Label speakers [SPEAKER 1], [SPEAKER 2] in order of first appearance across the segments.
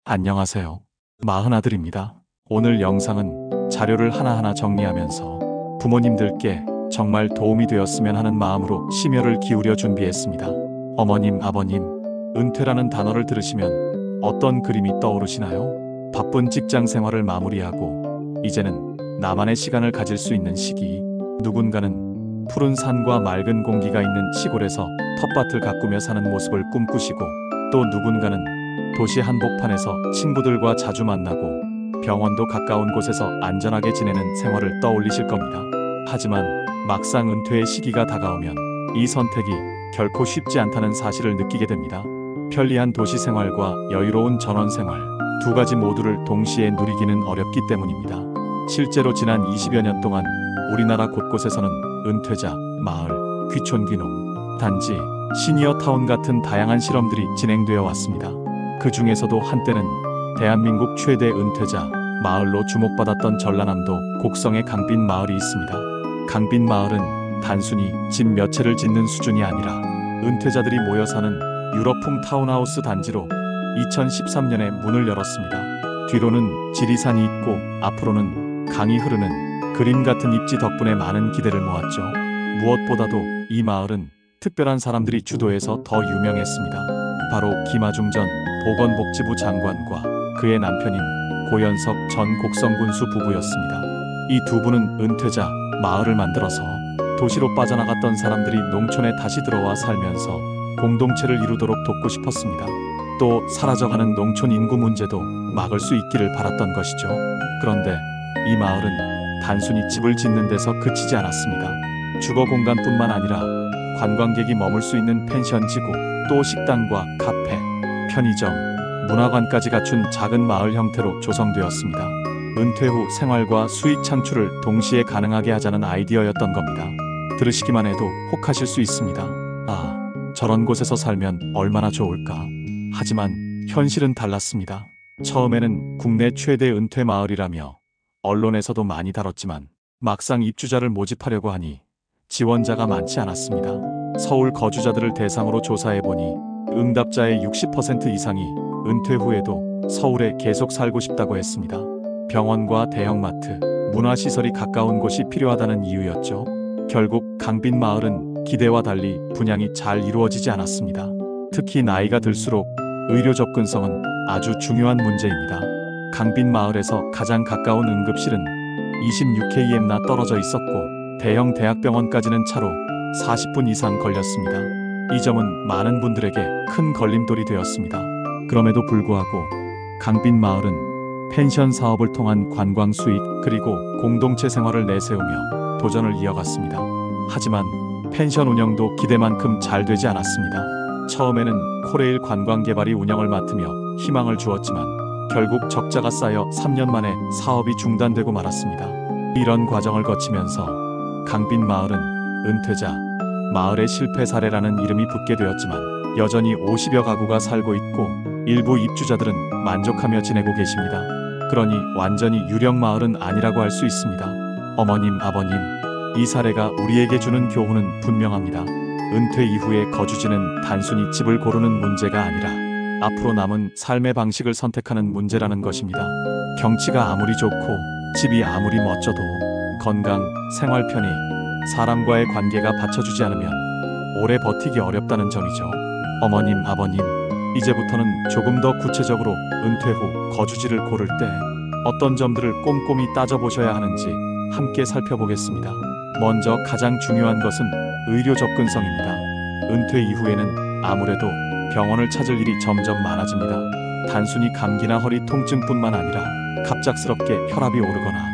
[SPEAKER 1] 안녕하세요. 마흔아들입니다. 오늘 영상은 자료를 하나하나 정리하면서 부모님들께 정말 도움이 되었으면 하는 마음으로 심혈을 기울여 준비했습니다. 어머님, 아버님, 은퇴라는 단어를 들으시면 어떤 그림이 떠오르시나요? 바쁜 직장 생활을 마무리하고 이제는 나만의 시간을 가질 수 있는 시기. 누군가는 푸른 산과 맑은 공기가 있는 시골에서 텃밭을 가꾸며 사는 모습을 꿈꾸시고, 또 누군가는 도시 한복판에서 친구들과 자주 만나고 병원도 가까운 곳에서 안전하게 지내는 생활을 떠올리실 겁니다. 하지만 막상 은퇴의 시기가 다가오면 이 선택이 결코 쉽지 않다는 사실을 느끼게 됩니다. 편리한 도시 생활과 여유로운 전원 생활, 두 가지 모두를 동시에 누리기는 어렵기 때문입니다. 실제로 지난 20여 년 동안 우리나라 곳곳에서는 은퇴자, 마을, 귀촌귀농, 단지, 시니어타운 같은 다양한 실험들이 진행되어 왔습니다. 그 중에서도 한때는 대한민국 최대 은퇴자 마을로 주목받았던 전라남도 곡성의 강빈 마을이 있습니다. 강빈 마을은 단순히 집 몇 채를 짓는 수준이 아니라 은퇴자들이 모여 사는 유럽풍 타운하우스 단지로 2013년에 문을 열었습니다. 뒤로는 지리산이 있고 앞으로는 강이 흐르는 그림 같은 입지 덕분에 많은 기대를 모았죠. 무엇보다도 이 마을은 특별한 사람들이 주도해서 더 유명했습니다. 바로 김아중 전 보건복지부 장관과 그의 남편인 고현석 전 곡성군수 부부였습니다. 이 두 분은 은퇴자 마을을 만들어서 도시로 빠져나갔던 사람들이 농촌에 다시 들어와 살면서 공동체를 이루도록 돕고 싶었습니다. 또 사라져가는 농촌 인구 문제도 막을 수 있기를 바랐던 것이죠. 그런데 이 마을은 단순히 집을 짓는 데서 그치지 않았습니다. 주거 공간뿐만 아니라 관광객이 머물 수 있는 펜션지구, 또 식당과 카페, 편의점, 문화관까지 갖춘 작은 마을 형태로 조성되었습니다. 은퇴 후 생활과 수익 창출을 동시에 가능하게 하자는 아이디어였던 겁니다. 들으시기만 해도 혹하실 수 있습니다. 아, 저런 곳에서 살면 얼마나 좋을까. 하지만 현실은 달랐습니다. 처음에는 국내 최대 은퇴 마을이라며 언론에서도 많이 다뤘지만 막상 입주자를 모집하려고 하니 지원자가 많지 않았습니다. 서울 거주자들을 대상으로 조사해보니 응답자의 60% 이상이 은퇴 후에도 서울에 계속 살고 싶다고 했습니다. 병원과 대형마트, 문화시설이 가까운 곳이 필요하다는 이유였죠. 결국 강빈 마을은 기대와 달리 분양이 잘 이루어지지 않았습니다. 특히 나이가 들수록 의료 접근성은 아주 중요한 문제입니다. 강빈 마을에서 가장 가까운 응급실은 26km나 떨어져 있었고 대형 대학병원까지는 차로 40분 이상 걸렸습니다. 이 점은 많은 분들에게 큰 걸림돌이 되었습니다. 그럼에도 불구하고 강빈 마을은 펜션 사업을 통한 관광 수익 그리고 공동체 생활을 내세우며 도전을 이어갔습니다. 하지만 펜션 운영도 기대만큼 잘 되지 않았습니다. 처음에는 코레일 관광개발이 운영을 맡으며 희망을 주었지만 결국 적자가 쌓여 3년 만에 사업이 중단되고 말았습니다. 이런 과정을 거치면서 강빈 마을은 은퇴자 마을의 실패 사례라는 이름이 붙게 되었지만 여전히 50여 가구가 살고 있고 일부 입주자들은 만족하며 지내고 계십니다. 그러니 완전히 유령 마을은 아니라고 할 수 있습니다. 어머님, 아버님, 이 사례가 우리에게 주는 교훈은 분명합니다. 은퇴 이후의 거주지는 단순히 집을 고르는 문제가 아니라 앞으로 남은 삶의 방식을 선택하는 문제라는 것입니다. 경치가 아무리 좋고 집이 아무리 멋져도 건강, 생활 편의, 사람과의 관계가 받쳐주지 않으면 오래 버티기 어렵다는 점이죠. 어머님, 아버님, 이제부터는 조금 더 구체적으로 은퇴 후 거주지를 고를 때 어떤 점들을 꼼꼼히 따져보셔야 하는지 함께 살펴보겠습니다. 먼저 가장 중요한 것은 의료 접근성입니다. 은퇴 이후에는 아무래도 병원을 찾을 일이 점점 많아집니다. 단순히 감기나 허리 통증뿐만 아니라 갑작스럽게 혈압이 오르거나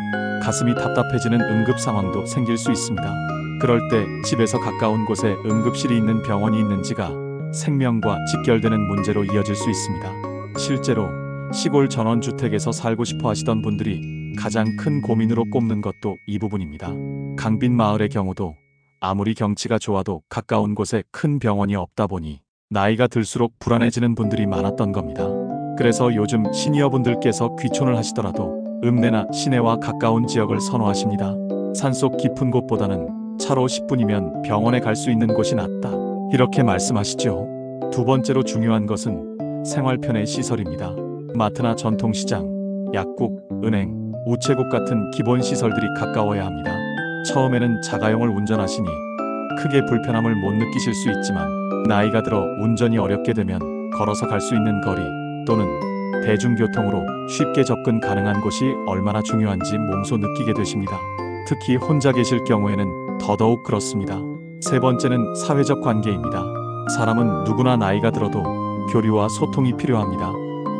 [SPEAKER 1] 가슴이 답답해지는 응급 상황도 생길 수 있습니다. 그럴 때 집에서 가까운 곳에 응급실이 있는 병원이 있는지가 생명과 직결되는 문제로 이어질 수 있습니다. 실제로 시골 전원주택에서 살고 싶어 하시던 분들이 가장 큰 고민으로 꼽는 것도 이 부분입니다. 강빈 마을의 경우도 아무리 경치가 좋아도 가까운 곳에 큰 병원이 없다 보니 나이가 들수록 불안해지는 분들이 많았던 겁니다. 그래서 요즘 시니어분들께서 귀촌을 하시더라도 읍내나 시내와 가까운 지역을 선호하십니다. 산속 깊은 곳보다는 차로 10분이면 병원에 갈 수 있는 곳이 낫다, 이렇게 말씀하시죠. 두 번째로 중요한 것은 생활편의 시설입니다. 마트나 전통시장, 약국, 은행, 우체국 같은 기본 시설들이 가까워야 합니다. 처음에는 자가용을 운전하시니 크게 불편함을 못 느끼실 수 있지만 나이가 들어 운전이 어렵게 되면 걸어서 갈 수 있는 거리 또는 대중교통으로 쉽게 접근 가능한 곳이 얼마나 중요한지 몸소 느끼게 되십니다. 특히 혼자 계실 경우에는 더더욱 그렇습니다. 세 번째는 사회적 관계입니다. 사람은 누구나 나이가 들어도 교류와 소통이 필요합니다.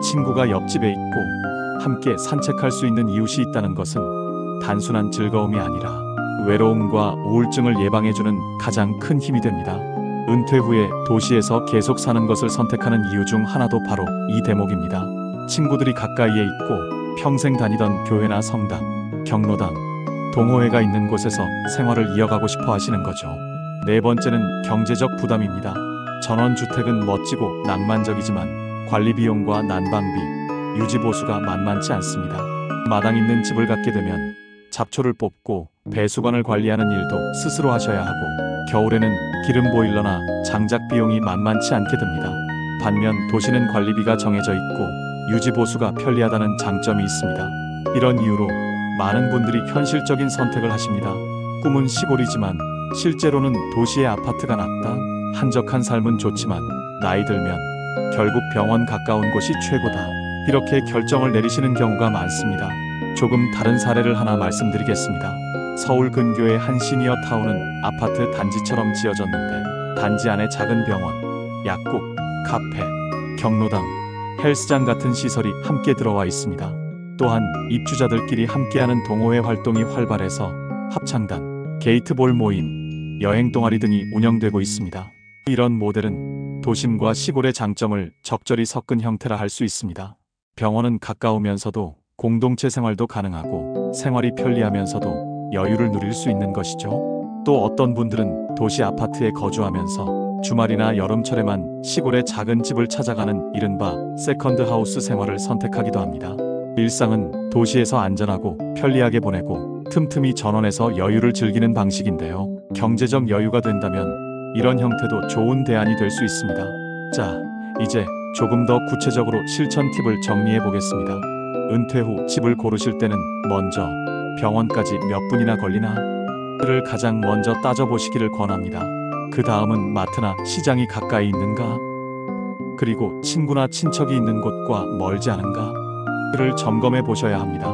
[SPEAKER 1] 친구가 옆집에 있고 함께 산책할 수 있는 이웃이 있다는 것은 단순한 즐거움이 아니라 외로움과 우울증을 예방해주는 가장 큰 힘이 됩니다. 은퇴 후에 도시에서 계속 사는 것을 선택하는 이유 중 하나도 바로 이 대목입니다. 친구들이 가까이에 있고 평생 다니던 교회나 성당, 경로당, 동호회가 있는 곳에서 생활을 이어가고 싶어 하시는 거죠. 네 번째는 경제적 부담입니다. 전원주택은 멋지고 낭만적이지만 관리 비용과 난방비, 유지 보수가 만만치 않습니다. 마당 있는 집을 갖게 되면 잡초를 뽑고 배수관을 관리하는 일도 스스로 하셔야 하고 겨울에는 기름 보일러나 장작 비용이 만만치 않게 듭니다. 반면 도시는 관리비가 정해져 있고 유지 보수가 편리하다는 장점이 있습니다. 이런 이유로 많은 분들이 현실적인 선택을 하십니다. 꿈은 시골이지만 실제로는 도시의 아파트가 낫다. 한적한 삶은 좋지만 나이 들면 결국 병원 가까운 곳이 최고다. 이렇게 결정을 내리시는 경우가 많습니다. 조금 다른 사례를 하나 말씀드리겠습니다. 서울 근교의 한 시니어 타운은 아파트 단지처럼 지어졌는데 단지 안에 작은 병원, 약국, 카페, 경로당, 헬스장 같은 시설이 함께 들어와 있습니다. 또한 입주자들끼리 함께하는 동호회 활동이 활발해서 합창단, 게이트볼 모임, 여행 동아리 등이 운영되고 있습니다. 이런 모델은 도심과 시골의 장점을 적절히 섞은 형태라 할 수 있습니다. 병원은 가까우면서도 공동체 생활도 가능하고 생활이 편리하면서도 여유를 누릴 수 있는 것이죠. 또 어떤 분들은 도시 아파트에 거주하면서 주말이나 여름철에만 시골의 작은 집을 찾아가는 이른바 세컨드 하우스 생활을 선택하기도 합니다. 일상은 도시에서 안전하고 편리하게 보내고 틈틈이 전원해서 여유를 즐기는 방식인데요. 경제적 여유가 된다면 이런 형태도 좋은 대안이 될 수 있습니다. 자, 이제 조금 더 구체적으로 실천 팁을 정리해 보겠습니다. 은퇴 후 집을 고르실 때는 먼저 병원까지 몇 분이나 걸리나?를 가장 먼저 따져보시기를 권합니다. 그 다음은 마트나 시장이 가까이 있는가? 그리고 친구나 친척이 있는 곳과 멀지 않은가?를 점검해 보셔야 합니다.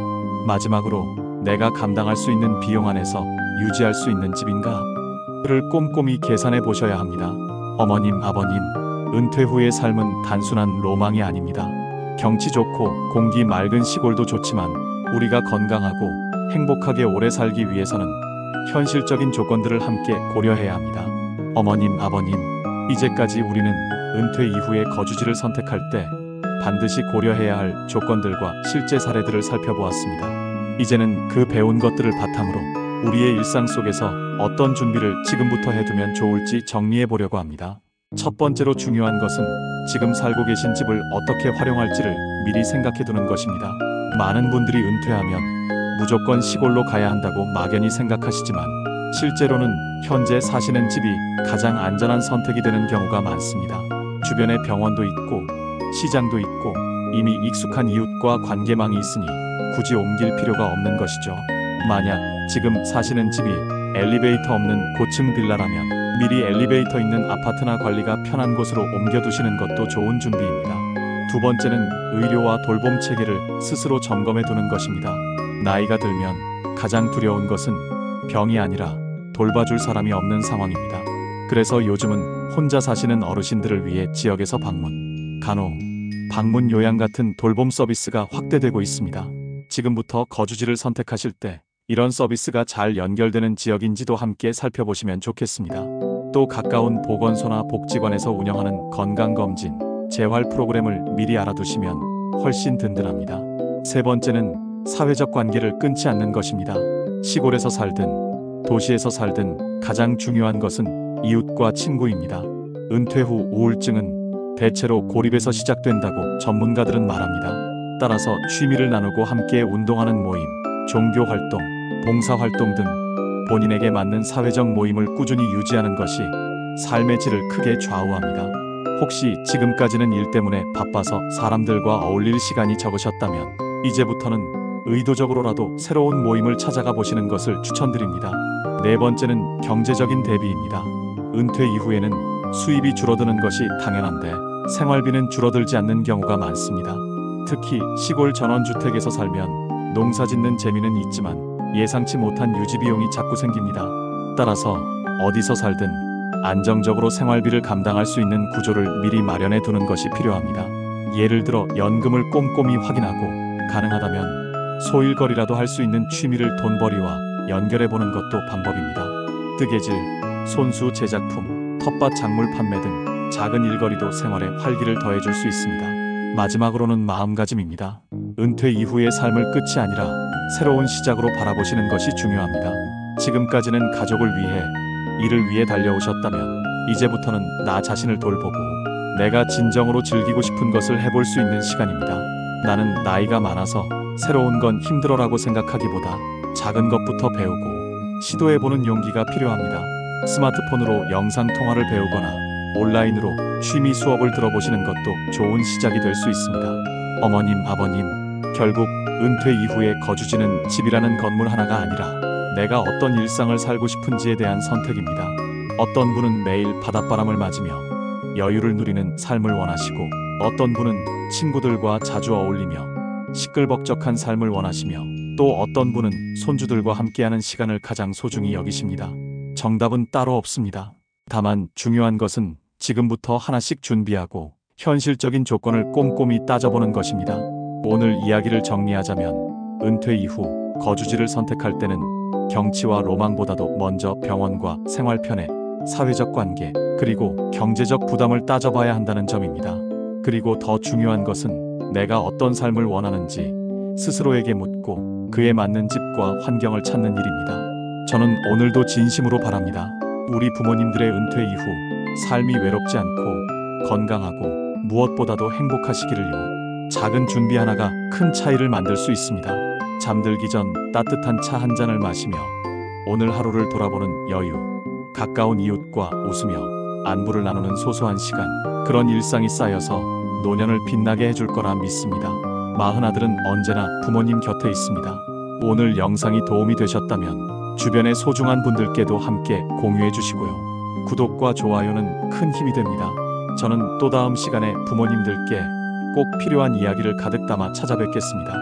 [SPEAKER 1] 마지막으로 내가 감당할 수 있는 비용 안에서 유지할 수 있는 집인가?를 꼼꼼히 계산해 보셔야 합니다. 어머님, 아버님, 은퇴 후의 삶은 단순한 로망이 아닙니다. 경치 좋고 공기 맑은 시골도 좋지만 우리가 건강하고 행복하게 오래 살기 위해서는 현실적인 조건들을 함께 고려해야 합니다. 어머님, 아버님, 이제까지 우리는 은퇴 이후의 거주지를 선택할 때 반드시 고려해야 할 조건들과 실제 사례들을 살펴보았습니다. 이제는 그 배운 것들을 바탕으로 우리의 일상 속에서 어떤 준비를 지금부터 해두면 좋을지 정리해 보려고 합니다. 첫 번째로 중요한 것은 지금 살고 계신 집을 어떻게 활용할지를 미리 생각해 두는 것입니다. 많은 분들이 은퇴하면 무조건 시골로 가야 한다고 막연히 생각하시지만 실제로는 현재 사시는 집이 가장 안전한 선택이 되는 경우가 많습니다. 주변에 병원도 있고 시장도 있고 이미 익숙한 이웃과 관계망이 있으니 굳이 옮길 필요가 없는 것이죠. 만약 지금 사시는 집이 엘리베이터 없는 고층 빌라라면 미리 엘리베이터 있는 아파트나 관리가 편한 곳으로 옮겨두시는 것도 좋은 준비입니다. 두 번째는 의료와 돌봄 체계를 스스로 점검해 두는 것입니다. 나이가 들면 가장 두려운 것은 병이 아니라 돌봐줄 사람이 없는 상황입니다. 그래서 요즘은 혼자 사시는 어르신들을 위해 지역에서 방문, 간호, 방문 요양 같은 돌봄 서비스가 확대되고 있습니다. 지금부터 거주지를 선택하실 때 이런 서비스가 잘 연결되는 지역인지도 함께 살펴보시면 좋겠습니다. 또 가까운 보건소나 복지관에서 운영하는 건강검진, 재활 프로그램을 미리 알아두시면 훨씬 든든합니다. 세 번째는 사회적 관계를 끊지 않는 것입니다. 시골에서 살든 도시에서 살든 가장 중요한 것은 이웃과 친구입니다. 은퇴 후 우울증은 대체로 고립에서 시작된다고 전문가들은 말합니다. 따라서 취미를 나누고 함께 운동하는 모임, 종교 활동, 봉사 활동 등 본인에게 맞는 사회적 모임을 꾸준히 유지하는 것이 삶의 질을 크게 좌우합니다. 혹시 지금까지는 일 때문에 바빠서 사람들과 어울릴 시간이 적으셨다면 이제부터는 의도적으로라도 새로운 모임을 찾아가 보시는 것을 추천드립니다. 네 번째는 경제적인 대비입니다. 은퇴 이후에는 수입이 줄어드는 것이 당연한데 생활비는 줄어들지 않는 경우가 많습니다. 특히 시골 전원주택에서 살면 농사 짓는 재미는 있지만 예상치 못한 유지비용이 자꾸 생깁니다. 따라서 어디서 살든 안정적으로 생활비를 감당할 수 있는 구조를 미리 마련해 두는 것이 필요합니다. 예를 들어 연금을 꼼꼼히 확인하고 가능하다면 소일거리라도 할 수 있는 취미를 돈벌이와 연결해 보는 것도 방법입니다. 뜨개질, 손수 제작품, 텃밭 작물 판매 등 작은 일거리도 생활에 활기를 더해줄 수 있습니다. 마지막으로는 마음가짐입니다. 은퇴 이후의 삶을 끝이 아니라 새로운 시작으로 바라보시는 것이 중요합니다. 지금까지는 가족을 위해, 일을 위해 달려오셨다면 이제부터는 나 자신을 돌보고 내가 진정으로 즐기고 싶은 것을 해볼 수 있는 시간입니다. 나는 나이가 많아서 새로운 건 힘들어라고 생각하기보다 작은 것부터 배우고 시도해보는 용기가 필요합니다. 스마트폰으로 영상 통화를 배우거나 온라인으로 취미 수업을 들어보시는 것도 좋은 시작이 될 수 있습니다. 어머님, 아버님, 결국 은퇴 이후에 거주지는 집이라는 건물 하나가 아니라 내가 어떤 일상을 살고 싶은지에 대한 선택입니다. 어떤 분은 매일 바닷바람을 맞으며 여유를 누리는 삶을 원하시고 어떤 분은 친구들과 자주 어울리며 시끌벅적한 삶을 원하시며 또 어떤 분은 손주들과 함께하는 시간을 가장 소중히 여기십니다. 정답은 따로 없습니다. 다만 중요한 것은 지금부터 하나씩 준비하고 현실적인 조건을 꼼꼼히 따져보는 것입니다. 오늘 이야기를 정리하자면 은퇴 이후 거주지를 선택할 때는 경치와 로망보다도 먼저 병원과 생활 편애, 사회적 관계, 그리고 경제적 부담을 따져봐야 한다는 점입니다. 그리고 더 중요한 것은 내가 어떤 삶을 원하는지 스스로에게 묻고 그에 맞는 집과 환경을 찾는 일입니다. 저는 오늘도 진심으로 바랍니다. 우리 부모님들의 은퇴 이후 삶이 외롭지 않고 건강하고 무엇보다도 행복하시기를요. 작은 준비 하나가 큰 차이를 만들 수 있습니다. 잠들기 전 따뜻한 차 한 잔을 마시며 오늘 하루를 돌아보는 여유, 가까운 이웃과 웃으며 안부를 나누는 소소한 시간, 그런 일상이 쌓여서 노년을 빛나게 해줄 거라 믿습니다. 마흔 아들은 언제나 부모님 곁에 있습니다. 오늘 영상이 도움이 되셨다면 주변의 소중한 분들께도 함께 공유해 주시고요. 구독과 좋아요는 큰 힘이 됩니다. 저는 또 다음 시간에 부모님들께 꼭 필요한 이야기를 가득 담아 찾아뵙겠습니다.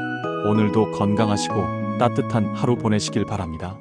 [SPEAKER 1] 오늘도 건강하시고 따뜻한 하루 보내시길 바랍니다.